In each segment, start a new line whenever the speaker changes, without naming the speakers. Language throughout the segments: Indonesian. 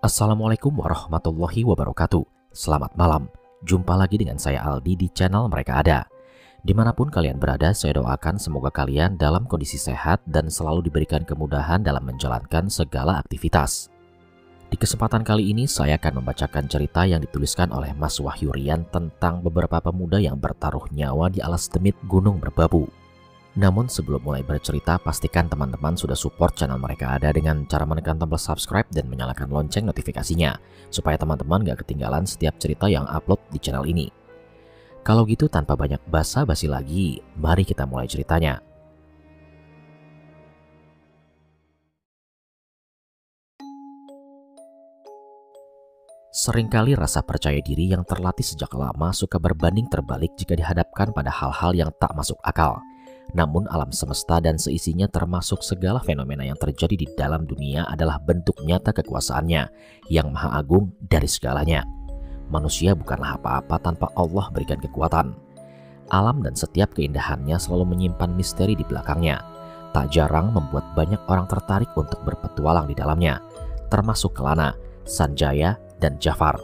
Assalamualaikum warahmatullahi wabarakatuh. Selamat malam. Jumpa lagi dengan saya Aldi di channel Mereka Ada. Dimanapun kalian berada, saya doakan semoga kalian dalam kondisi sehat dan selalu diberikan kemudahan dalam menjalankan segala aktivitas. Di kesempatan kali ini saya akan membacakan cerita yang dituliskan oleh Mas Wahyu Rian tentang beberapa pemuda yang bertaruh nyawa di alas demit Gunung Merbabu. Namun sebelum mulai bercerita, pastikan teman-teman sudah support channel Mereka Ada dengan cara menekan tombol subscribe dan menyalakan lonceng notifikasinya, supaya teman-teman gak ketinggalan setiap cerita yang upload di channel ini. Kalau gitu tanpa banyak basa-basi lagi, mari kita mulai ceritanya. Seringkali rasa percaya diri yang terlatih sejak lama suka berbanding terbalik jika dihadapkan pada hal-hal yang tak masuk akal. Namun alam semesta dan seisinya termasuk segala fenomena yang terjadi di dalam dunia adalah bentuk nyata kekuasaannya yang maha agung dari segalanya. Manusia bukanlah apa-apa tanpa Allah berikan kekuatan. Alam dan setiap keindahannya selalu menyimpan misteri di belakangnya. Tak jarang membuat banyak orang tertarik untuk berpetualang di dalamnya, termasuk Kelana, Sanjaya, dan Jafar.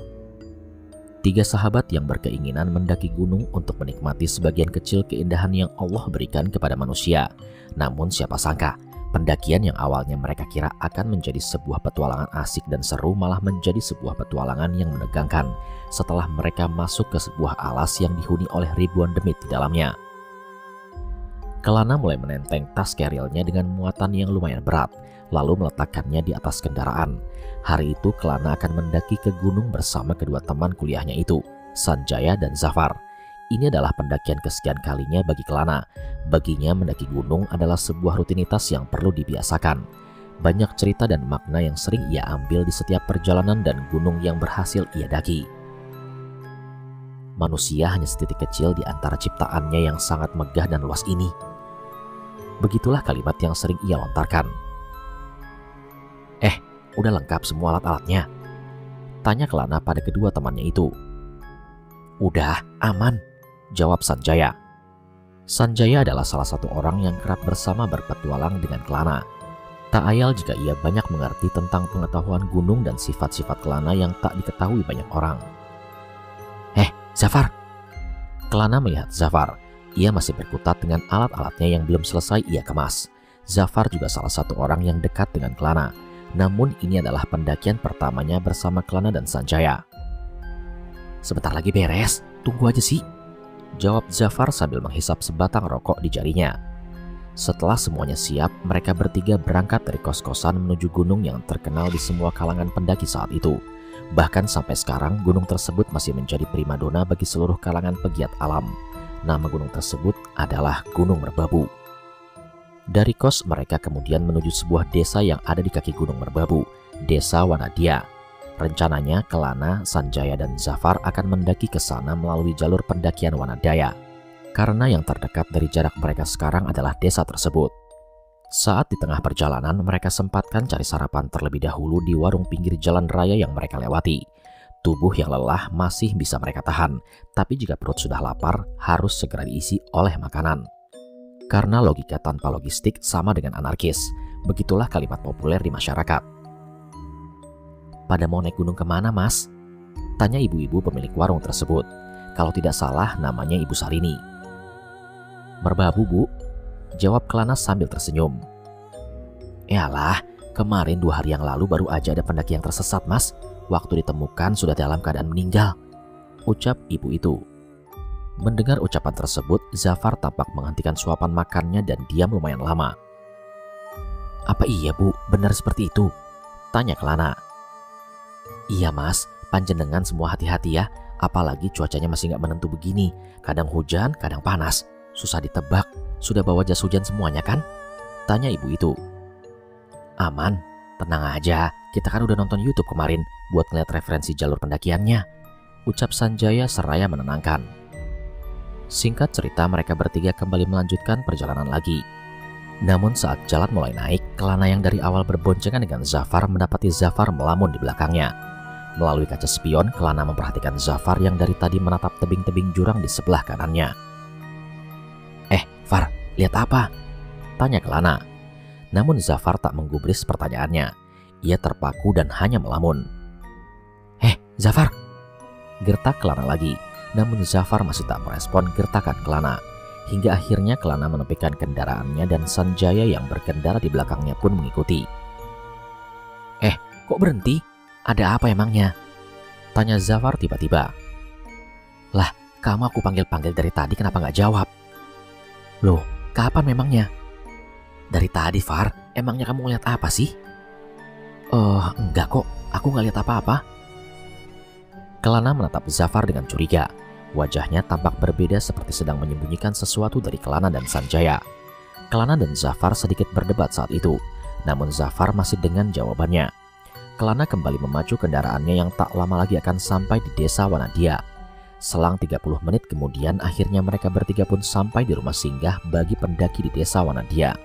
Tiga sahabat yang berkeinginan mendaki gunung untuk menikmati sebagian kecil keindahan yang Allah berikan kepada manusia. Namun siapa sangka, pendakian yang awalnya mereka kira akan menjadi sebuah petualangan asik dan seru malah menjadi sebuah petualangan yang menegangkan setelah mereka masuk ke sebuah alas yang dihuni oleh ribuan demit di dalamnya. Kelana mulai menenteng tas kerilnya dengan muatan yang lumayan berat, lalu meletakkannya di atas kendaraan. Hari itu Kelana akan mendaki ke gunung bersama kedua teman kuliahnya itu, Sanjaya dan Zafar. Ini adalah pendakian kesekian kalinya bagi Kelana. Baginya mendaki gunung adalah sebuah rutinitas yang perlu dibiasakan. Banyak cerita dan makna yang sering ia ambil di setiap perjalanan dan gunung yang berhasil ia daki. Manusia hanya setitik kecil di antara ciptaannya yang sangat megah dan luas ini. Begitulah kalimat yang sering ia lontarkan. Udah lengkap semua alat-alatnya? Tanya Kelana pada kedua temannya itu. Udah, aman, jawab Sanjaya. Sanjaya adalah salah satu orang yang kerap bersama berpetualang dengan Kelana. Tak ayal jika ia banyak mengerti tentang pengetahuan gunung dan sifat-sifat Kelana yang tak diketahui banyak orang. Zafar! Kelana melihat Zafar. Ia masih berkutat dengan alat-alatnya yang belum selesai ia kemas. Zafar juga salah satu orang yang dekat dengan Kelana. Namun ini adalah pendakian pertamanya bersama Kelana dan Sanjaya. Sebentar lagi beres, tunggu aja sih, jawab Zafar sambil menghisap sebatang rokok di jarinya. Setelah semuanya siap, mereka bertiga berangkat dari kos-kosan menuju gunung yang terkenal di semua kalangan pendaki saat itu. Bahkan sampai sekarang gunung tersebut masih menjadi primadona bagi seluruh kalangan pegiat alam. Nama gunung tersebut adalah Gunung Merbabu. Dari kos mereka kemudian menuju sebuah desa yang ada di kaki Gunung Merbabu, Desa Wanadia. Rencananya Kelana, Sanjaya, dan Zafar akan mendaki ke sana melalui jalur pendakian Wanadaya, karena yang terdekat dari jarak mereka sekarang adalah desa tersebut. Saat di tengah perjalanan, mereka sempatkan cari sarapan terlebih dahulu di warung pinggir jalan raya yang mereka lewati. Tubuh yang lelah masih bisa mereka tahan, tapi jika perut sudah lapar, harus segera diisi oleh makanan. Karena logika tanpa logistik sama dengan anarkis, begitulah kalimat populer di masyarakat. Pada mau naik gunung kemana, Mas? Tanya ibu-ibu pemilik warung tersebut. Kalau tidak salah namanya Ibu Salini. Merbabu, Bu, jawab Kelana sambil tersenyum. Yalah, kemarin 2 hari yang lalu baru aja ada pendaki yang tersesat, Mas. Waktu ditemukan sudah dalam keadaan meninggal, ucap ibu itu. Mendengar ucapan tersebut, Zafar tampak menghentikan suapan makannya dan diam lumayan lama. Apa iya, Bu? Benar seperti itu? Tanya Kelana. Iya, Mas. Panjenengan semua hati-hati ya. Apalagi cuacanya masih gak menentu begini. Kadang hujan, kadang panas. Susah ditebak. Sudah bawa jas hujan semuanya kan? Tanya ibu itu. Aman. Tenang aja. Kita kan udah nonton YouTube kemarin buat ngeliat referensi jalur pendakiannya, ucap Sanjaya seraya menenangkan. Singkat cerita, mereka bertiga kembali melanjutkan perjalanan lagi. Namun saat jalan mulai naik, Kelana yang dari awal berboncengan dengan Zafar mendapati Zafar melamun di belakangnya. Melalui kaca spion, Kelana memperhatikan Zafar yang dari tadi menatap tebing-tebing jurang di sebelah kanannya. Far, lihat apa? Tanya Kelana. Namun Zafar tak menggubris pertanyaannya. Ia terpaku dan hanya melamun. Zafar! Gertak Kelana lagi, namun Zafar masih tak merespon gertakan Kelana. Hingga akhirnya Kelana menepikan kendaraannya dan Sanjaya yang berkendara di belakangnya pun mengikuti. Kok berhenti? Ada apa emangnya? Tanya Zafar tiba-tiba. Lah, kamu aku panggil-panggil dari tadi kenapa nggak jawab? Loh, kapan memangnya? Dari tadi, Far. Emangnya kamu ngeliat apa sih? Enggak kok. Aku nggak lihat apa-apa. Kelana menatap Zafar dengan curiga. Wajahnya tampak berbeda seperti sedang menyembunyikan sesuatu dari Kelana dan Sanjaya. Kelana dan Zafar sedikit berdebat saat itu. Namun Zafar masih dengan jawabannya. Kelana kembali memacu kendaraannya yang tak lama lagi akan sampai di desa Wanadia. Selang 30 menit kemudian akhirnya mereka bertiga pun sampai di rumah singgah bagi pendaki di desa Wanadia.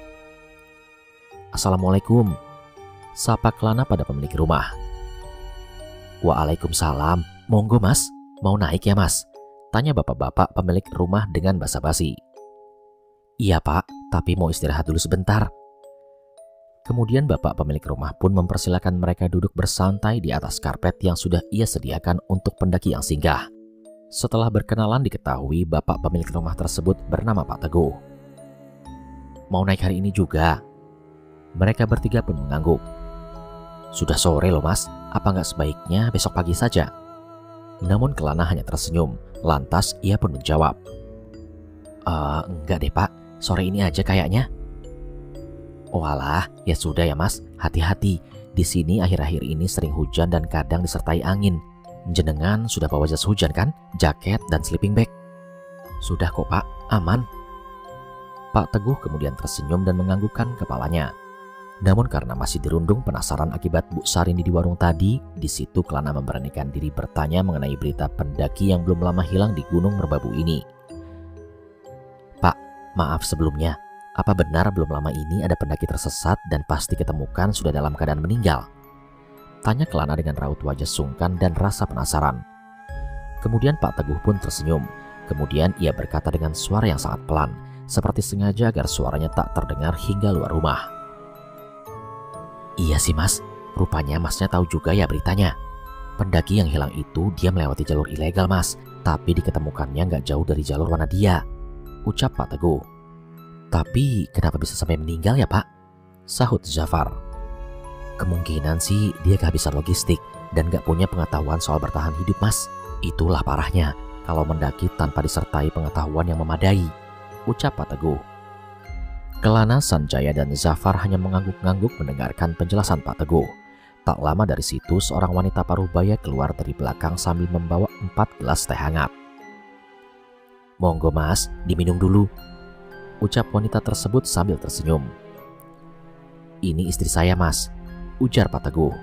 Assalamualaikum, sapa Kelana pada pemilik rumah. Waalaikumsalam, monggo mas, mau naik ya mas? Tanya bapak-bapak pemilik rumah dengan basa-basi. Iya pak, tapi mau istirahat dulu sebentar. Kemudian bapak pemilik rumah pun mempersilakan mereka duduk bersantai di atas karpet yang sudah ia sediakan untuk pendaki yang singgah. Setelah berkenalan diketahui bapak pemilik rumah tersebut bernama Pak Teguh. Mau naik hari ini juga? Mereka bertiga pun mengangguk. Sudah sore loh mas, apa nggak sebaiknya besok pagi saja? Namun Kelana hanya tersenyum, lantas ia pun menjawab. Enggak deh pak, sore ini aja kayaknya. Oh alah, ya sudah ya mas, hati-hati. Di sini akhir-akhir ini sering hujan dan kadang disertai angin. Jenengan sudah bawa jas hujan kan, jaket dan sleeping bag? Sudah kok pak, aman. Pak Teguh kemudian tersenyum dan menganggukkan kepalanya. Namun karena masih dirundung penasaran akibat Bu Sarini di warung tadi, di situ Kelana memberanikan diri bertanya mengenai berita pendaki yang belum lama hilang di Gunung Merbabu ini. Pak, maaf sebelumnya. Apa benar belum lama ini ada pendaki tersesat dan pasti diketemukan sudah dalam keadaan meninggal? Tanya Kelana dengan raut wajah sungkan dan rasa penasaran. Kemudian Pak Teguh pun tersenyum. Kemudian ia berkata dengan suara yang sangat pelan, seperti sengaja agar suaranya tak terdengar hingga luar rumah. Iya sih mas, rupanya masnya tahu juga ya beritanya. Pendaki yang hilang itu dia melewati jalur ilegal mas, tapi diketemukannya nggak jauh dari jalur Wanadia, ucap Pak Teguh. Tapi kenapa bisa sampai meninggal ya pak? Sahut Zafar. Kemungkinan sih dia kehabisan logistik dan gak punya pengetahuan soal bertahan hidup mas. Itulah parahnya kalau mendaki tanpa disertai pengetahuan yang memadai, ucap Pak Teguh. Kelana, Sanjaya dan Zafar hanya mengangguk-ngangguk mendengarkan penjelasan Pak Teguh. Tak lama dari situ seorang wanita parubaya keluar dari belakang sambil membawa 4 gelas teh hangat. Monggo mas, diminum dulu, ucap wanita tersebut sambil tersenyum. Ini istri saya mas, ujar Pak Teguh.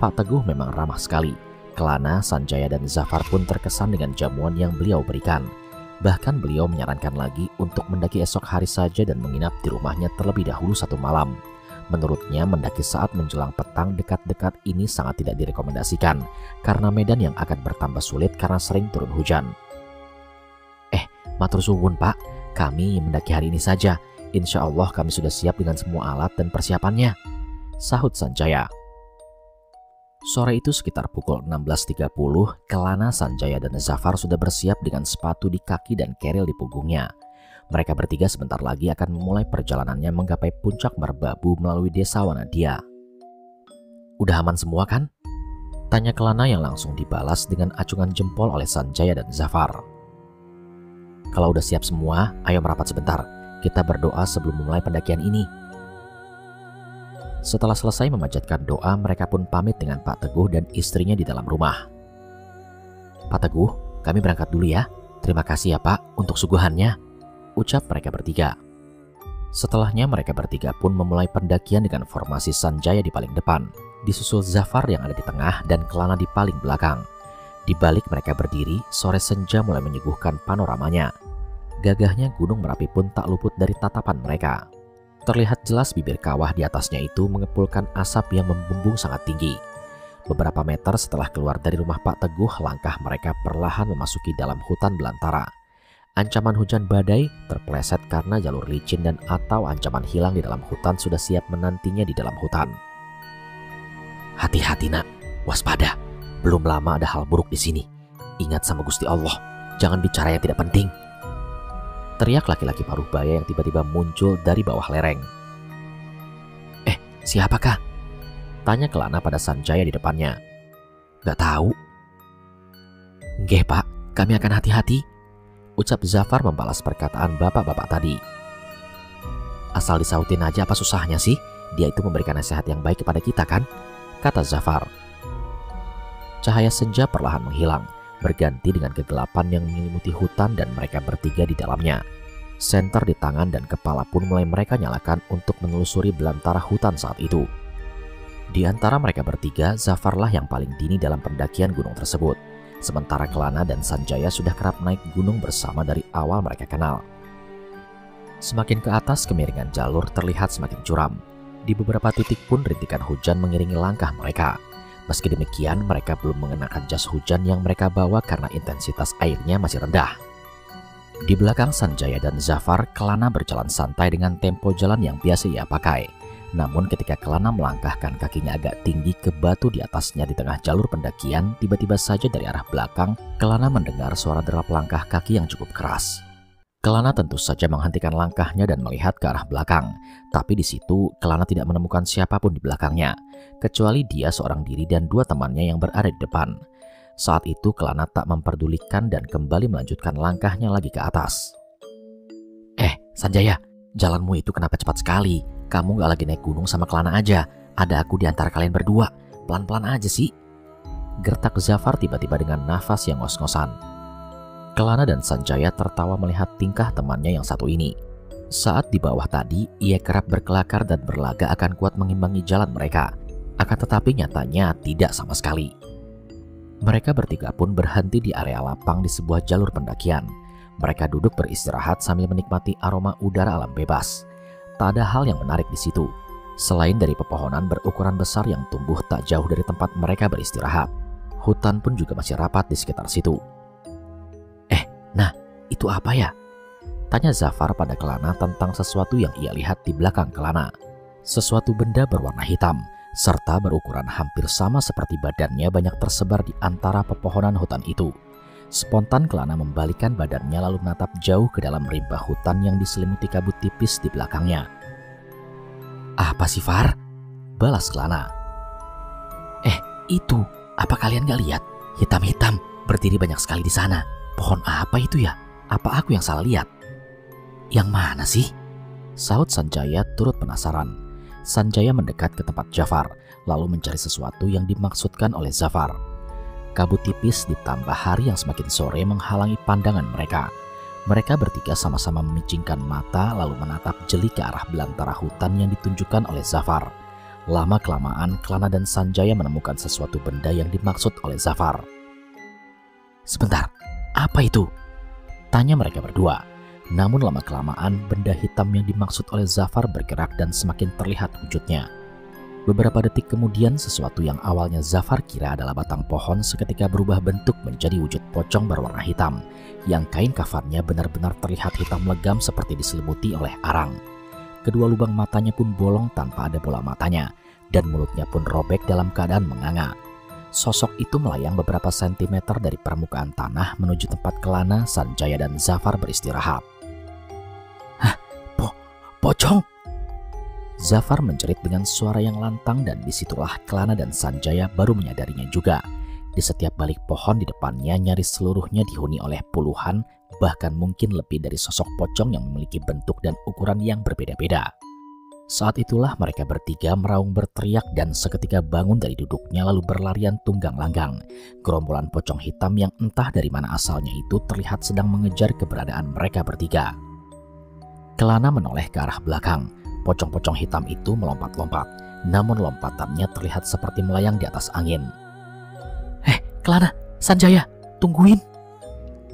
Pak Teguh memang ramah sekali. Kelana, Sanjaya dan Zafar pun terkesan dengan jamuan yang beliau berikan. Bahkan beliau menyarankan lagi untuk mendaki esok hari saja dan menginap di rumahnya terlebih dahulu 1 malam. Menurutnya mendaki saat menjelang petang dekat-dekat ini sangat tidak direkomendasikan karena medan yang akan bertambah sulit karena sering turun hujan. Matur suwun pak, kami mendaki hari ini saja. Insya Allah kami sudah siap dengan semua alat dan persiapannya, sahut Sanjaya. Sore itu sekitar pukul 16.30, Kelana, Sanjaya dan Zafar sudah bersiap dengan sepatu di kaki dan keril di punggungnya. Mereka bertiga sebentar lagi akan memulai perjalanannya menggapai puncak Merbabu melalui desa Wanadia. Udah aman semua kan? Tanya Kelana yang langsung dibalas dengan acungan jempol oleh Sanjaya dan Zafar. Kalau udah siap semua, ayo merapat sebentar. Kita berdoa sebelum memulai pendakian ini. Setelah selesai memanjatkan doa, mereka pun pamit dengan Pak Teguh dan istrinya di dalam rumah. Pak Teguh, kami berangkat dulu ya. Terima kasih ya Pak untuk suguhannya, ucap mereka bertiga. Setelahnya mereka bertiga pun memulai pendakian dengan formasi Sanjaya di paling depan, disusul Zafar yang ada di tengah dan Kelana di paling belakang. Di balik mereka berdiri, sore senja mulai menyuguhkan panoramanya. Gagahnya Gunung Merapi pun tak luput dari tatapan mereka. Terlihat jelas bibir kawah di atasnya itu mengepulkan asap yang membumbung sangat tinggi. Beberapa meter setelah keluar dari rumah Pak Teguh, langkah mereka perlahan memasuki dalam hutan belantara. Ancaman hujan badai terpeleset karena jalur licin dan atau ancaman hilang di dalam hutan sudah siap menantinya di dalam hutan. Hati-hati nak, waspada, belum lama ada hal buruk di sini. Ingat sama Gusti Allah, jangan bicara yang tidak penting. Teriak laki-laki paruh baya yang tiba-tiba muncul dari bawah lereng. Siapakah? Tanya Kelana pada Sanjaya di depannya. Gak tahu. Nggih Pak, kami akan hati-hati, ucap Zafar membalas perkataan bapak-bapak tadi. Asal disautin aja apa susahnya sih? Dia itu memberikan nasihat yang baik kepada kita kan? Kata Zafar. Cahaya senja perlahan menghilang, berganti dengan kegelapan yang menyelimuti hutan dan mereka bertiga di dalamnya. Senter di tangan dan kepala pun mulai mereka nyalakan untuk menelusuri belantara hutan saat itu. Di antara mereka bertiga, Zafarlah yang paling dini dalam pendakian gunung tersebut. Sementara Kelana dan Sanjaya sudah kerap naik gunung bersama dari awal mereka kenal. Semakin ke atas, kemiringan jalur terlihat semakin curam. Di beberapa titik pun rintikan hujan mengiringi langkah mereka. Meski demikian, mereka belum mengenakan jas hujan yang mereka bawa karena intensitas airnya masih rendah. Di belakang Sanjaya dan Zafar, Kelana berjalan santai dengan tempo jalan yang biasa ia pakai. Namun ketika Kelana melangkahkan kakinya agak tinggi ke batu di atasnya di tengah jalur pendakian, tiba-tiba saja dari arah belakang, Kelana mendengar suara derap langkah kaki yang cukup keras. Kelana tentu saja menghentikan langkahnya dan melihat ke arah belakang. Tapi di situ, Kelana tidak menemukan siapapun di belakangnya, kecuali dia seorang diri dan dua temannya yang berada di depan. Saat itu Kelana tak memperdulikan dan kembali melanjutkan langkahnya lagi ke atas. Sanjaya, jalanmu itu kenapa cepat sekali? Kamu gak lagi naik gunung sama Kelana aja. Ada aku di antara kalian berdua. Pelan-pelan aja sih. Gertak Zafar tiba-tiba dengan nafas yang ngos-ngosan. Kelana dan Sanjaya tertawa melihat tingkah temannya yang satu ini. Saat di bawah tadi, ia kerap berkelakar dan berlaga akan kuat mengimbangi jalan mereka. Akan tetapi nyatanya tidak sama sekali. Mereka bertiga pun berhenti di area lapang di sebuah jalur pendakian. Mereka duduk beristirahat sambil menikmati aroma udara alam bebas. Tak ada hal yang menarik di situ, selain dari pepohonan berukuran besar yang tumbuh tak jauh dari tempat mereka beristirahat. Hutan pun juga masih rapat di sekitar situ. Nah, itu apa ya? Tanya Zafar pada Kelana tentang sesuatu yang ia lihat di belakang Kelana. Sesuatu benda berwarna hitam, serta berukuran hampir sama seperti badannya banyak tersebar di antara pepohonan hutan itu. Spontan Kelana membalikkan badannya lalu menatap jauh ke dalam rimba hutan yang diselimuti kabut tipis di belakangnya. Apa sih Far? Balas Kelana. Itu, apa kalian gak lihat? Hitam-hitam, berdiri banyak sekali di sana. Pohon apa itu ya? Apa aku yang salah lihat? Yang mana sih? Sahut Sanjaya turut penasaran. Sanjaya mendekat ke tempat Zafar, lalu mencari sesuatu yang dimaksudkan oleh Zafar. Kabut tipis ditambah hari yang semakin sore menghalangi pandangan mereka. Mereka bertiga sama-sama memicingkan mata lalu menatap jeli ke arah belantara hutan yang ditunjukkan oleh Zafar. Lama-kelamaan Kelana dan Sanjaya menemukan sesuatu benda yang dimaksud oleh Zafar. Sebentar, apa itu? Tanya mereka berdua. Namun lama-kelamaan benda hitam yang dimaksud oleh Zafar bergerak dan semakin terlihat wujudnya. Beberapa detik kemudian sesuatu yang awalnya Zafar kira adalah batang pohon seketika berubah bentuk menjadi wujud pocong berwarna hitam yang kain kafannya benar-benar terlihat hitam legam seperti diselimuti oleh arang. Kedua lubang matanya pun bolong tanpa ada bola matanya dan mulutnya pun robek dalam keadaan menganga. Sosok itu melayang beberapa sentimeter dari permukaan tanah menuju tempat Kelana, Sanjaya dan Zafar beristirahat. Hah? Pocong? Zafar menjerit dengan suara yang lantang dan disitulah Kelana dan Sanjaya baru menyadarinya juga. Di setiap balik pohon di depannya nyaris seluruhnya dihuni oleh puluhan, bahkan mungkin lebih dari sosok pocong yang memiliki bentuk dan ukuran yang berbeda-beda. Saat itulah mereka bertiga meraung berteriak dan seketika bangun dari duduknya lalu berlarian tunggang langgang. Gerombolan pocong hitam yang entah dari mana asalnya itu terlihat sedang mengejar keberadaan mereka bertiga. Kelana menoleh ke arah belakang. Pocong-pocong hitam itu melompat-lompat, namun lompatannya terlihat seperti melayang di atas angin. Kelana, Sanjaya, tungguin!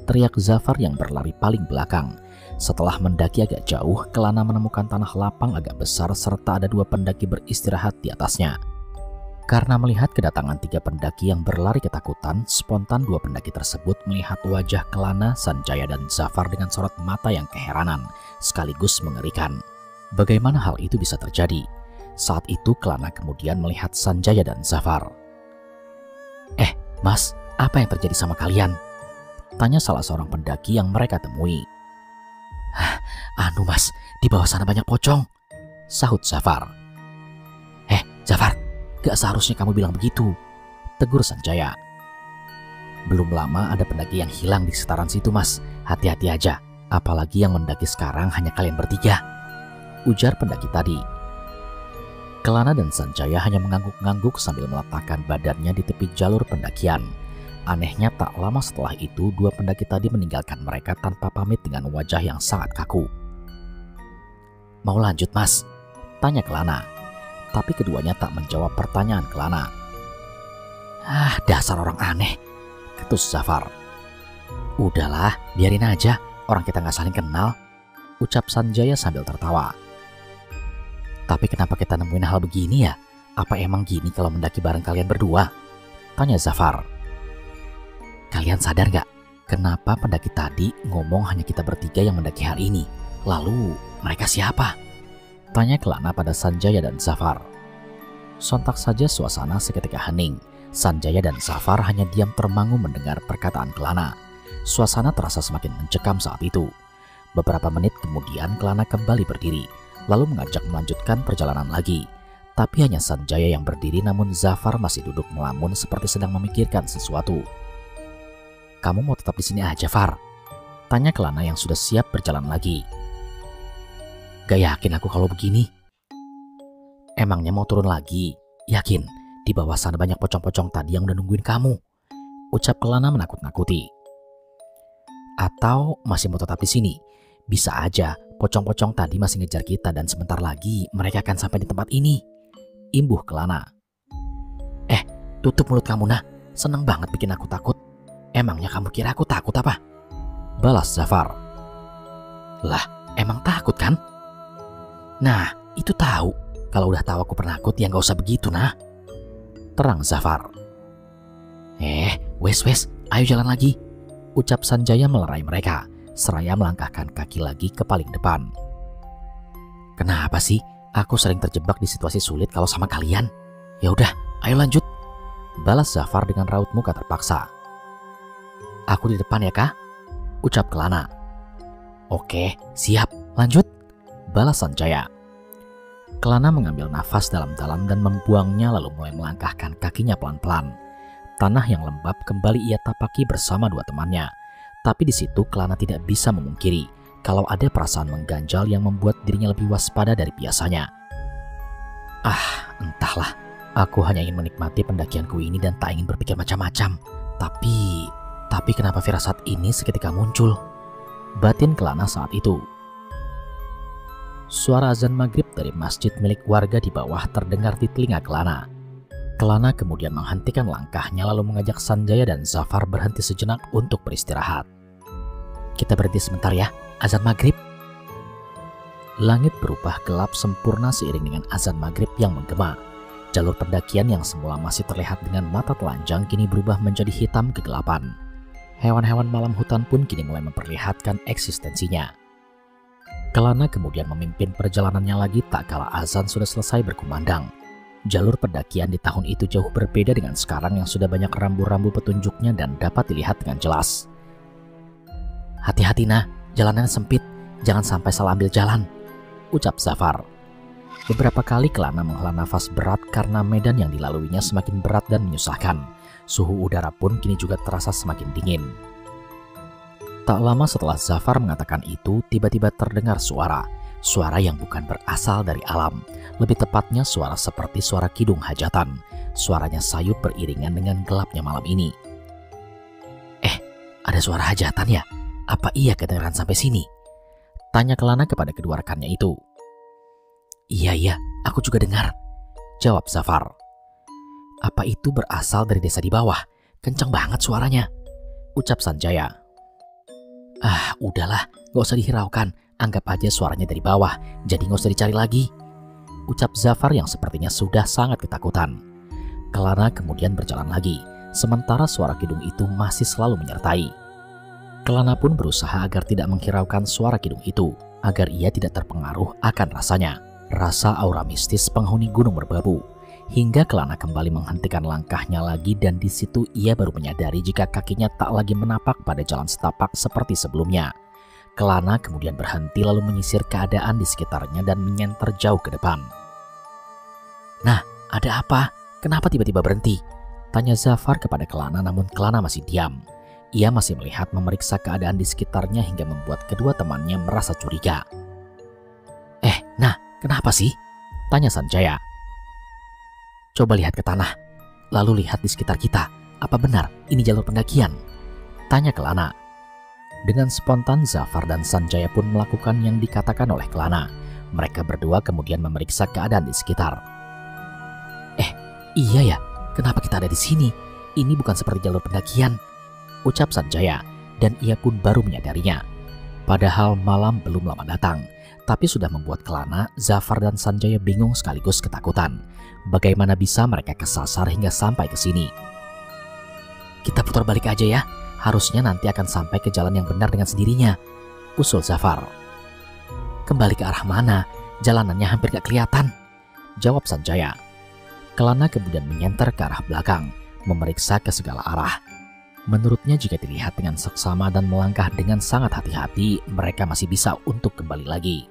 Teriak Zafar yang berlari paling belakang. Setelah mendaki agak jauh, Kelana menemukan tanah lapang agak besar serta ada dua pendaki beristirahat di atasnya. Karena melihat kedatangan tiga pendaki yang berlari ketakutan, spontan dua pendaki tersebut melihat wajah Kelana, Sanjaya dan Zafar dengan sorot mata yang keheranan, sekaligus mengerikan. Bagaimana hal itu bisa terjadi? Saat itu Kelana kemudian melihat Sanjaya dan Zafar. "Mas, apa yang terjadi sama kalian?" tanya salah seorang pendaki yang mereka temui. "Anu mas, di bawah sana banyak pocong," sahut Zafar. Zafar, gak seharusnya kamu bilang begitu," tegur Sanjaya. "Belum lama ada pendaki yang hilang di sekitaran situ mas, hati-hati aja, apalagi yang mendaki sekarang hanya kalian bertiga," ujar pendaki tadi. Kelana dan Sanjaya hanya mengangguk-ngangguk sambil meletakkan badannya di tepi jalur pendakian. Anehnya tak lama setelah itu dua pendaki tadi meninggalkan mereka tanpa pamit dengan wajah yang sangat kaku. "Mau lanjut mas?" tanya Kelana. Tapi keduanya tak menjawab pertanyaan Kelana. "Dasar orang aneh," ketus Zafar. "Udahlah, biarin aja, orang kita gak saling kenal," ucap Sanjaya sambil tertawa. "Tapi kenapa kita nemuin hal begini ya? Apa emang gini kalau mendaki bareng kalian berdua?" tanya Zafar. "Kalian sadar gak? Kenapa pendaki tadi ngomong hanya kita bertiga yang mendaki hari ini? Lalu mereka siapa?" tanya Kelana pada Sanjaya dan Zafar. Sontak saja suasana seketika hening. Sanjaya dan Zafar hanya diam termangu mendengar perkataan Kelana. Suasana terasa semakin mencekam saat itu. Beberapa menit kemudian Kelana kembali berdiri, lalu mengajak melanjutkan perjalanan lagi. Tapi hanya Sanjaya yang berdiri, namun Zafar masih duduk melamun seperti sedang memikirkan sesuatu. "Kamu mau tetap di sini aja, Far?" tanya Kelana yang sudah siap berjalan lagi. "Gak yakin aku kalau begini." "Emangnya mau turun lagi? Yakin, di bawah sana banyak pocong-pocong tadi yang udah nungguin kamu," ucap Kelana menakut-nakuti. "Atau masih mau tetap di sini? Bisa aja pocong-pocong tadi masih ngejar kita dan sebentar lagi mereka akan sampai di tempat ini," imbuh Kelana. Tutup mulut kamu nah, seneng banget bikin aku takut. Emangnya kamu kira aku takut apa?" balas Zafar. "Lah, emang takut kan?" "Nah, itu tahu. Kalau udah tahu aku penakut ya gak usah begitu nah," terang Zafar. Wes, ayo jalan lagi," ucap Sanjaya melerai mereka, seraya melangkahkan kaki lagi ke paling depan. "Kenapa sih aku sering terjebak di situasi sulit kalau sama kalian? Ya udah, ayo lanjut," balas Zafar dengan raut muka terpaksa. "Aku di depan ya kah?" ucap Kelana. "Oke, siap, lanjut," balas Sanjaya. Kelana mengambil nafas dalam-dalam dan membuangnya lalu mulai melangkahkan kakinya pelan-pelan. Tanah yang lembab kembali ia tapaki bersama dua temannya. Tapi di situ Kelana tidak bisa memungkiri kalau ada perasaan mengganjal yang membuat dirinya lebih waspada dari biasanya. Entahlah, aku hanya ingin menikmati pendakianku ini dan tak ingin berpikir macam-macam. Tapi kenapa firasat ini seketika muncul? Batin Kelana saat itu. Suara azan maghrib dari masjid milik warga di bawah terdengar di telinga Kelana. Kelana kemudian menghentikan langkahnya lalu mengajak Sanjaya dan Zafar berhenti sejenak untuk beristirahat. "Kita berhenti sebentar ya, azan maghrib." Langit berubah gelap sempurna seiring dengan azan maghrib yang menggema. Jalur pendakian yang semula masih terlihat dengan mata telanjang kini berubah menjadi hitam kegelapan. Hewan-hewan malam hutan pun kini mulai memperlihatkan eksistensinya. Kelana kemudian memimpin perjalanannya lagi tak kala azan sudah selesai berkumandang. Jalur pendakian di tahun itu jauh berbeda dengan sekarang yang sudah banyak rambu-rambu petunjuknya dan dapat dilihat dengan jelas. "Hati-hati nah, jalanannya sempit, jangan sampai salah ambil jalan," ucap Zafar. Beberapa kali Kelana menghela nafas berat karena medan yang dilaluinya semakin berat dan menyusahkan. Suhu udara pun kini juga terasa semakin dingin. Tak lama setelah Zafar mengatakan itu, tiba-tiba terdengar suara yang bukan berasal dari alam. Lebih tepatnya suara seperti suara kidung hajatan. Suaranya sayup beriringan dengan gelapnya malam ini. Ada suara hajatan ya? Apa iya kedengaran sampai sini?" tanya Kelana kepada kedua rekannya itu. Iya, aku juga dengar," jawab Zafar. "Apa itu berasal dari desa di bawah? Kencang banget suaranya," ucap Sanjaya. Udahlah, gak usah dihiraukan. Anggap aja suaranya dari bawah, jadi gak usah dicari lagi," ucap Zafar yang sepertinya sudah sangat ketakutan. Kelana kemudian berjalan lagi, sementara suara kidung itu masih selalu menyertai. Kelana pun berusaha agar tidak menghiraukan suara kidung itu, agar ia tidak terpengaruh akan rasanya. Rasa aura mistis penghuni gunung merbabu. hingga Kelana kembali menghentikan langkahnya lagi dan di situ ia baru menyadari jika kakinya tak lagi menapak pada jalan setapak seperti sebelumnya. Kelana kemudian berhenti lalu menyisir keadaan di sekitarnya dan menyenter jauh ke depan. "Nah, ada apa? Kenapa tiba-tiba berhenti?" tanya Zafar kepada Kelana, namun Kelana masih diam. Ia masih melihat memeriksa keadaan di sekitarnya hingga membuat kedua temannya merasa curiga. Nah, kenapa sih?" tanya Sanjaya. "Coba lihat ke tanah, lalu lihat di sekitar kita. Apa benar ini jalur pendakian?" tanya Kelana. Dengan spontan Zafar dan Sanjaya pun melakukan yang dikatakan oleh Kelana. Mereka berdua kemudian memeriksa keadaan di sekitar. "Iya ya, kenapa kita ada di sini? Ini bukan seperti jalur pendakian," ucap Sanjaya, dan ia pun baru menyadarinya. Padahal malam belum lama datang, tapi sudah membuat Kelana, Zafar dan Sanjaya bingung sekaligus ketakutan. Bagaimana bisa mereka kesasar hingga sampai ke sini? "Kita putar balik aja ya, harusnya nanti akan sampai ke jalan yang benar dengan sendirinya," usul Zafar. "Kembali ke arah mana? Jalanannya hampir gak kelihatan," jawab Sanjaya. Kelana kemudian menyenter ke arah belakang, memeriksa ke segala arah. Menurutnya jika dilihat dengan seksama dan melangkah dengan sangat hati-hati, mereka masih bisa untuk kembali lagi.